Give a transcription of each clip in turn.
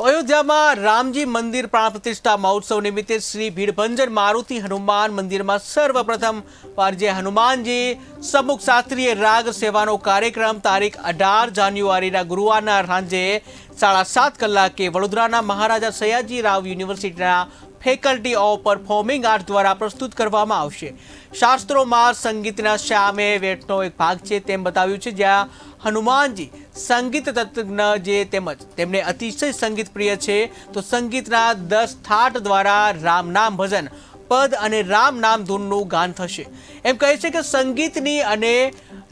અયોધ્યામાં રામજી મંદિર પ્રાણ પ્રતિષ્ઠા મહોત્સવ નિમિત્તે શ્રી ભીડભંજન મારુતિ હનુમાન મંદિરમાં સર્વપ્રથમ વાર જે હનુમાનજી સમ્મુખ શાસ્ત્રીય રાગ સેવાનો કાર્યક્રમ તારીખ 18 જાન્યુઆરીના ગુરુવારના સાંજે 7:30 કલાકે વડોદરાના મહારાજા સયાજીરાવ યુનિવર્સિટીના ફેકલ્ટી ઓફ પરફોર્મિંગ આર્ટ્સ દ્વારા પ્રસ્તુત કરવામાં આવશે। શાસ્ત્રોમાં સંગીતના શ્યામે વેટનો એક ભાગ છે તેમ બતાવ્યું છે, જ્યાં હનુમાનજી સંગીત તત્વજ્ઞ જે તેમજ તેમને અતિશય સંગીત પ્રિય છે, તો સંગીતના 10 ઠાઠ દ્વારા રામ નામ ભજન પદ અને રામ નામ ધૂનનું ગાન થશે। એમ કહે છે કે સંગીતની અને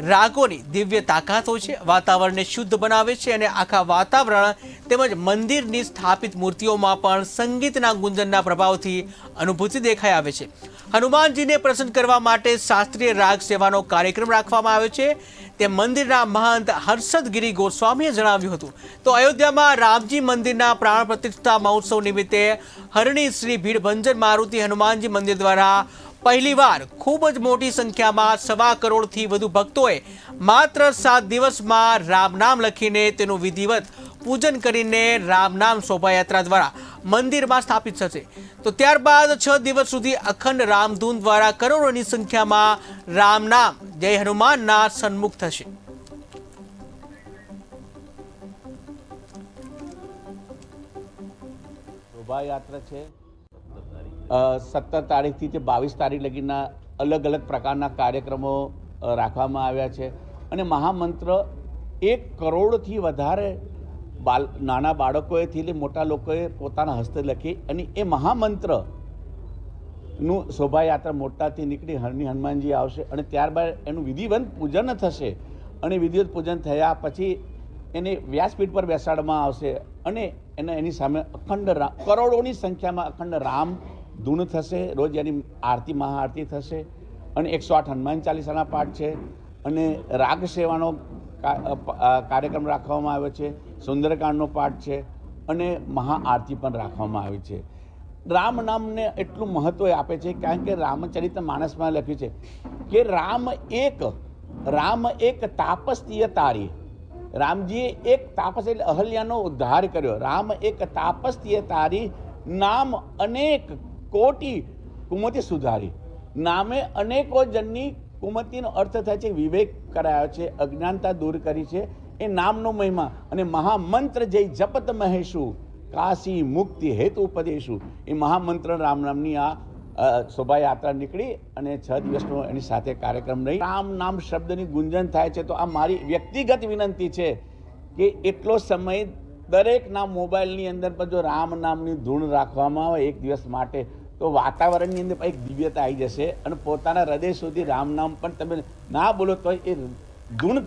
રાગોની દિવ્ય તાકાત હોય છે, વાતાવરણને શુદ્ધ બનાવે છે અને આખા વાતાવરણ તેમજ મંદિરની સ્થાપિત મૂર્તિઓમાં પણ સંગીતના ગુંજનના પ્રભાવથી અનુભૂતિ દેખાઈ આવે છે। હનુમાનજીને પ્રસન્ન કરવા માટે શાસ્ત્રીય રાગ સેવાનો કાર્યક્રમ રાખવામાં આવ્યો છે, તે મંદિરના મહંત હર્ષદગીરી ગોસ્વામીએ જણાવ્યું હતું। તો અયોધ્યામાં રામજી મંદિરના પ્રાણ પ્રતિષ્ઠા મહોત્સવ નિમિત્તે હરણી શ્રી ભીડભંજન મારુતિ હનુમાનજી મંદિર દ્વારા પહેલીવાર ખૂબ જ મોટી સંખ્યામાં 1.25 કરોડથી વધુ ભક્તોએ માત્ર 7 દિવસમાં રામ નામ લખીને તેનું વિધિવત પૂજન કરીને રામ નામ શોભાયાત્રા દ્વારા મંદિરમાં સ્થાપિત થશે। તો ત્યારબાદ 6 દિવસ સુધી અખંડ રામધૂન દ્વારા કરોડોની સંખ્યામાં રામ નામ જય હનુમાનના સન્મુખ થશે। શોભાયાત્રા છે 17 તારીખથી તે 22 તારીખ લગીના અલગ અલગ પ્રકારના કાર્યક્રમો રાખવામાં આવ્યા છે અને મહામંત્ર 1 કરોડથી વધારે નાના બાળકોએથી લઈ મોટા લોકોએ પોતાના હસ્તે લખી અને એ મહામંત્રનું શોભાયાત્રા મોટાથી નીકળી હરણી હનુમાનજી આવશે અને ત્યારબાદ એનું વિધિવત પૂજન થશે અને વિધિવત પૂજન થયા પછી એને વ્યાસપીઠ પર બેસાડવામાં આવશે અને એની સામે અખંડ કરોડોની સંખ્યામાં અખંડ રામ ધૂન થશે। રોજ એની આરતી મહાઆરતી થશે અને 108 હનુમાન ચાલીસાના પાઠ છે અને રાગ સેવાનો કાર્યક્રમ રાખવામાં આવ્યો છે, સુંદરકાંડનો પાઠ છે અને મહાઆરતી પણ રાખવામાં આવી છે। રામ નામને એટલું મહત્વ આપે છે કારણ કે રામચરિત માનસમાં લખ્યું છે કે રામ એક તાપસ્તીય તારી, રામજીએ એક તાપસ એટલે અહલ્યાનો ઉદ્ધાર કર્યો। રામ એક તાપસ્તીય તારી, નામ અનેક કોટી કુમતિ સુધારી। નામે અનેકો જનની કુમતિનો અર્થ થાય છે વિવેક કરાયો છે, અજ્ઞાનતા દૂર કરી છે, એ નામનો મહિમા અને મહામંત્ર જય જપત મહેશુ કાશી મુક્તિ હેતુ ઉપદેશુ, એ મહામંત્ર રામ નામની આ શોભાયાત્રા નીકળી અને 6 દિવસનો એની સાથે કાર્યક્રમ રહી। રામ નામ શબ્દની ગુંજન થાય છે, તો આ મારી વ્યક્તિગત વિનંતી છે કે એટલો સમય દરેકના મોબાઈલની અંદર પણ જો રામ નામની ધૂન રાખવામાં આવે 1 દિવસ માટે, તો વાતાવરણની અંદર એક દિવ્યતા આવી જશે અને પોતાના હૃદય સુધી રામ નામ પણ તમે ના બોલો તો એ ધૂન